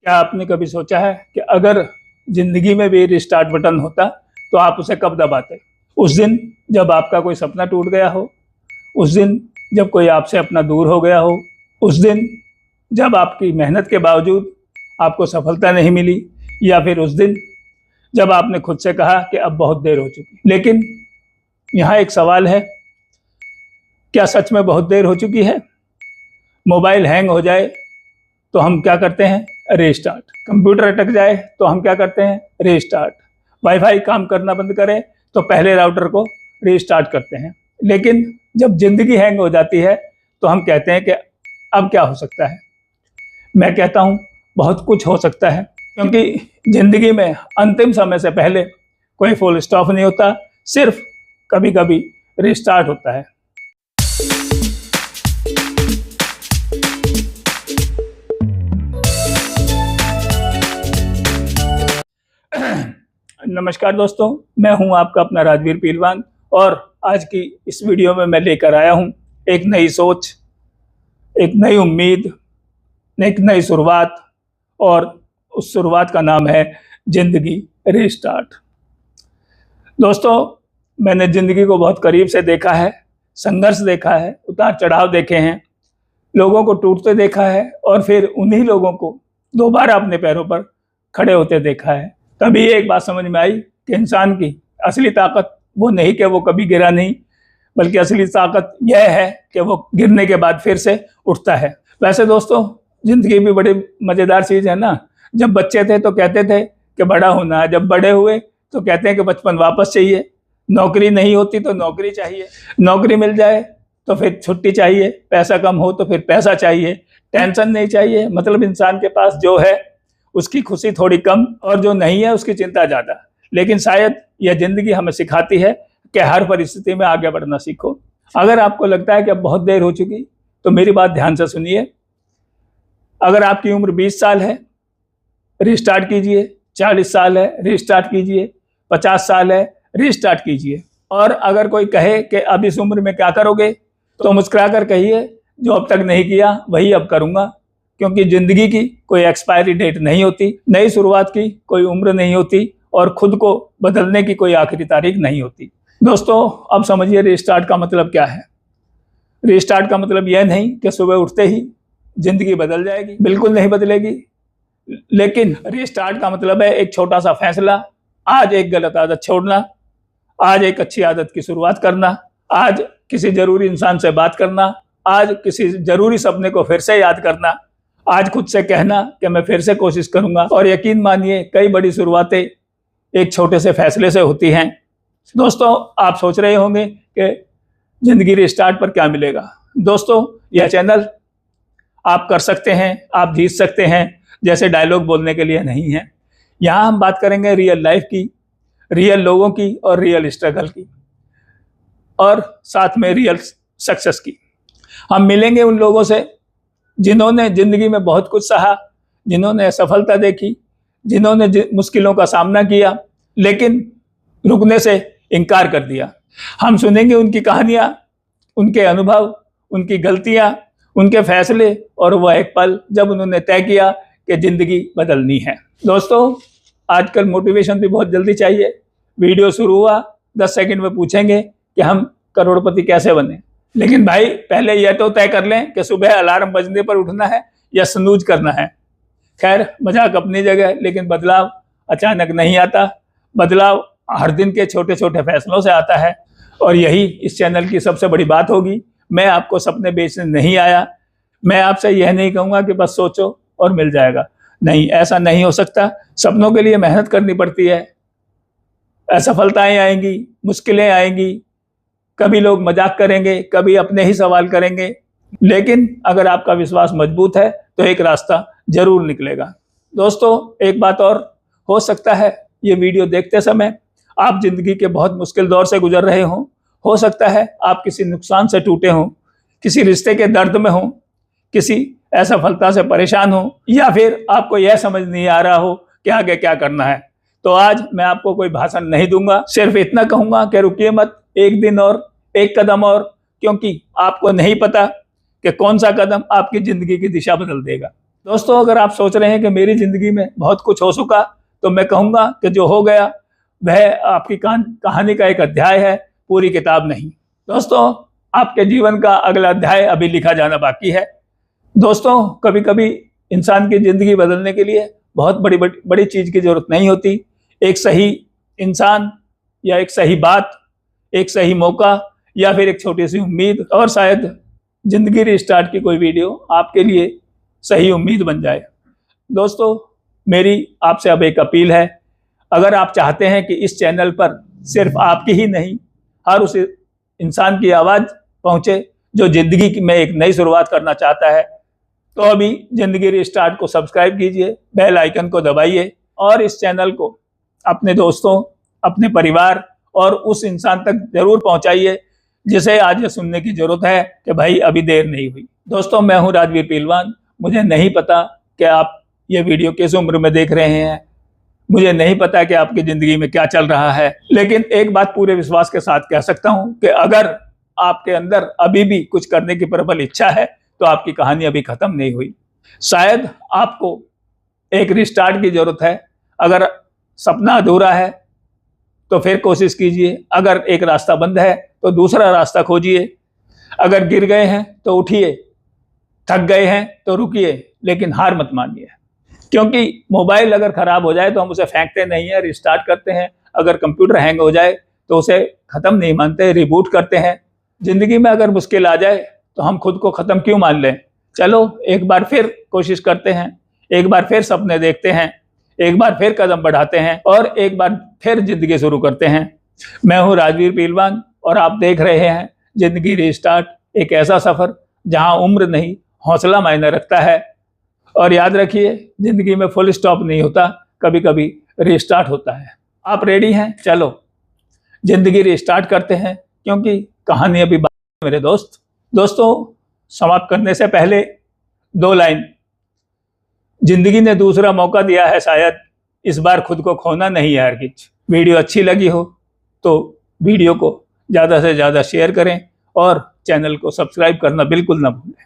क्या आपने कभी सोचा है कि अगर जिंदगी में भी रिस्टार्ट बटन होता तो आप उसे कब दबाते? उस दिन जब आपका कोई सपना टूट गया हो, उस दिन जब कोई आपसे अपना दूर हो गया हो, उस दिन जब आपकी मेहनत के बावजूद आपको सफलता नहीं मिली, या फिर उस दिन जब आपने खुद से कहा कि अब बहुत देर हो चुकी। लेकिन यहाँ एक सवाल है, क्या सच में बहुत देर हो चुकी है? मोबाइल हैंग हो जाए तो हम क्या करते हैं? रीस्टार्ट। कंप्यूटर अटक जाए तो हम क्या करते हैं? रीस्टार्ट। वाईफाई काम करना बंद करे तो पहले राउटर को रीस्टार्ट करते हैं। लेकिन जब जिंदगी हैंग हो जाती है तो हम कहते हैं कि अब क्या हो सकता है? मैं कहता हूं बहुत कुछ हो सकता है, क्योंकि जिंदगी में अंतिम समय से पहले कोई फुल स्टॉप नहीं होता, सिर्फ कभी कभी रीस्टार्ट होता है। नमस्कार दोस्तों, मैं हूं आपका अपना राजवीर पीलवान, और आज की इस वीडियो में मैं लेकर आया हूं एक नई सोच, एक नई उम्मीद, एक नई शुरुआत, और उस शुरुआत का नाम है जिंदगी रीस्टार्ट। दोस्तों, मैंने जिंदगी को बहुत करीब से देखा है, संघर्ष देखा है, उतार चढ़ाव देखे हैं, लोगों को टूटते देखा है, और फिर उन्हीं लोगों को दोबारा अपने पैरों पर खड़े होते देखा है। तभी एक बात समझ में आई कि इंसान की असली ताकत वो नहीं कि वो कभी गिरा नहीं, बल्कि असली ताकत यह है कि वो गिरने के बाद फिर से उठता है। वैसे दोस्तों, जिंदगी भी बड़ी मज़ेदार चीज़ है ना। जब बच्चे थे तो कहते थे कि बड़ा होना है, जब बड़े हुए तो कहते हैं कि बचपन वापस चाहिए। नौकरी नहीं होती तो नौकरी चाहिए, नौकरी मिल जाए तो फिर छुट्टी चाहिए, पैसा कम हो तो फिर पैसा चाहिए, टेंशन नहीं चाहिए। मतलब इंसान के पास जो है उसकी खुशी थोड़ी कम, और जो नहीं है उसकी चिंता ज़्यादा। लेकिन शायद यह जिंदगी हमें सिखाती है कि हर परिस्थिति में आगे बढ़ना सीखो। अगर आपको लगता है कि अब बहुत देर हो चुकी, तो मेरी बात ध्यान से सुनिए। अगर आपकी उम्र 20 साल है, रीस्टार्ट कीजिए। 40 साल है, रीस्टार्ट कीजिए। 50 साल है, रीस्टार्ट कीजिए। और अगर कोई कहे कि अब इस उम्र में क्या करोगे, तो मुस्कुरा कर कहिए, जो अब तक नहीं किया वही अब करूँगा। क्योंकि जिंदगी की कोई एक्सपायरी डेट नहीं होती, नई शुरुआत की कोई उम्र नहीं होती, और खुद को बदलने की कोई आखिरी तारीख नहीं होती। दोस्तों, अब समझिए रीस्टार्ट का मतलब क्या है। रीस्टार्ट का मतलब यह नहीं कि सुबह उठते ही जिंदगी बदल जाएगी, बिल्कुल नहीं बदलेगी। लेकिन रीस्टार्ट का मतलब है एक छोटा सा फैसला, आज एक गलत आदत छोड़ना, आज एक अच्छी आदत की शुरुआत करना, आज किसी जरूरी इंसान से बात करना, आज किसी जरूरी सपने को फिर से याद करना, आज खुद से कहना कि मैं फिर से कोशिश करूंगा। और यकीन मानिए, कई बड़ी शुरुआतें एक छोटे से फैसले से होती हैं। दोस्तों, आप सोच रहे होंगे कि जिंदगी रीस्टार्ट पर क्या मिलेगा। दोस्तों, यह चैनल आप कर सकते हैं, आप जीत सकते हैं जैसे डायलॉग बोलने के लिए नहीं है। यहाँ हम बात करेंगे रियल लाइफ की, रियल लोगों की, और रियल स्ट्रगल की, और साथ में रियल सक्सेस की। हम मिलेंगे उन लोगों से जिन्होंने जिंदगी में बहुत कुछ सहा, जिन्होंने सफलता देखी, जिन्होंने मुश्किलों का सामना किया, लेकिन रुकने से इनकार कर दिया। हम सुनेंगे उनकी कहानियां, उनके अनुभव, उनकी गलतियां, उनके फैसले, और वह एक पल जब उन्होंने तय किया कि जिंदगी बदलनी है। दोस्तों, आजकल मोटिवेशन भी बहुत जल्दी चाहिए। वीडियो शुरू हुआ, 10 सेकंड में पूछेंगे कि हम करोड़पति कैसे बने। लेकिन भाई, पहले यह तो तय कर लें कि सुबह अलार्म बजने पर उठना है या स्नूज करना है। खैर, मजाक अपनी जगह, लेकिन बदलाव अचानक नहीं आता। बदलाव हर दिन के छोटे छोटे फैसलों से आता है, और यही इस चैनल की सबसे बड़ी बात होगी। मैं आपको सपने बेचने नहीं आया। मैं आपसे यह नहीं कहूँगा कि बस सोचो और मिल जाएगा। नहीं, ऐसा नहीं हो सकता। सपनों के लिए मेहनत करनी पड़ती है। असफलताएं आएंगी, मुश्किलें आएंगी, कभी लोग मजाक करेंगे, कभी अपने ही सवाल करेंगे, लेकिन अगर आपका विश्वास मजबूत है तो एक रास्ता जरूर निकलेगा। दोस्तों, एक बात और, हो सकता है ये वीडियो देखते समय आप जिंदगी के बहुत मुश्किल दौर से गुजर रहे हों। हो सकता है आप किसी नुकसान से टूटे हों, किसी रिश्ते के दर्द में हों, किसी असफलता से परेशान हों, या फिर आपको यह समझ नहीं आ रहा हो कि आगे क्या करना है। तो आज मैं आपको कोई भाषण नहीं दूंगा, सिर्फ इतना कहूंगा कि रुकिए मत, एक दिन और, एक कदम और, क्योंकि आपको नहीं पता कि कौन सा कदम आपकी जिंदगी की दिशा बदल देगा। दोस्तों, अगर आप सोच रहे हैं कि मेरी जिंदगी में बहुत कुछ हो चुका, तो मैं कहूँगा कि जो हो गया वह आपकी कहानी का एक अध्याय है, पूरी किताब नहीं। दोस्तों, आपके जीवन का अगला अध्याय अभी लिखा जाना बाकी है। दोस्तों, कभी कभी इंसान की ज़िंदगी बदलने के लिए बहुत बड़ी बड़ी बड़ी चीज़ की ज़रूरत नहीं होती। एक सही इंसान या एक सही बात, एक सही मौका या फिर एक छोटी सी उम्मीद, और शायद ज़िंदगी रिस्टार्ट की कोई वीडियो आपके लिए सही उम्मीद बन जाए। दोस्तों, मेरी आपसे अब एक अपील है, अगर आप चाहते हैं कि इस चैनल पर सिर्फ आपकी ही नहीं, हर उस इंसान की आवाज़ पहुँचे जो ज़िंदगी में एक नई शुरुआत करना चाहता है, तो अभी ज़िंदगी रिस्टार्ट को सब्सक्राइब कीजिए, बेल आइकन को दबाइए और इस चैनल को अपने दोस्तों, अपने परिवार और उस इंसान तक जरूर पहुंचाइए जिसे आज ये सुनने की जरूरत है कि भाई अभी देर नहीं हुई। दोस्तों, मैं हूं राजवीर पीलवान। मुझे नहीं पता कि आप ये वीडियो किस उम्र में देख रहे हैं, मुझे नहीं पता कि आपकी ज़िंदगी में क्या चल रहा है, लेकिन एक बात पूरे विश्वास के साथ कह सकता हूं कि अगर आपके अंदर अभी भी कुछ करने की प्रबल इच्छा है तो आपकी कहानी अभी ख़त्म नहीं हुई। शायद आपको एक रिस्टार्ट की ज़रूरत है। अगर सपना अधूरा है तो फिर कोशिश कीजिए, अगर एक रास्ता बंद है तो दूसरा रास्ता खोजिए, अगर गिर गए हैं तो उठिए, थक गए हैं तो रुकिए, लेकिन हार मत मानिए। क्योंकि मोबाइल अगर ख़राब हो जाए तो हम उसे फेंकते नहीं हैं, रिस्टार्ट करते हैं। अगर कंप्यूटर हैंग हो जाए तो उसे ख़त्म नहीं मानते, रिबूट करते हैं। ज़िंदगी में अगर मुश्किल आ जाए तो हम खुद को ख़त्म क्यों मान लें। चलो एक बार फिर कोशिश करते हैं, एक बार फिर सपने देखते हैं, एक बार फिर कदम बढ़ाते हैं और एक बार फिर ज़िंदगी शुरू करते हैं। मैं हूँ राजवीर पीलवान और आप देख रहे हैं ज़िंदगी रिस्टार्ट, एक ऐसा सफ़र जहाँ उम्र नहीं, हौसला मायने रखता है। और याद रखिए, ज़िंदगी में फुल स्टॉप नहीं होता, कभी कभी रिस्टार्ट होता है। आप रेडी हैं? चलो ज़िंदगी रिस्टार्ट करते हैं, क्योंकि कहानी अभी बाकी है मेरे दोस्त। दोस्तों, समाप्त करने से पहले 2 लाइन। जिंदगी ने दूसरा मौका दिया है, शायद इस बार खुद को खोना नहीं है हरगिज। वीडियो अच्छी लगी हो तो वीडियो को ज़्यादा से ज़्यादा शेयर करें और चैनल को सब्सक्राइब करना बिल्कुल ना भूलें।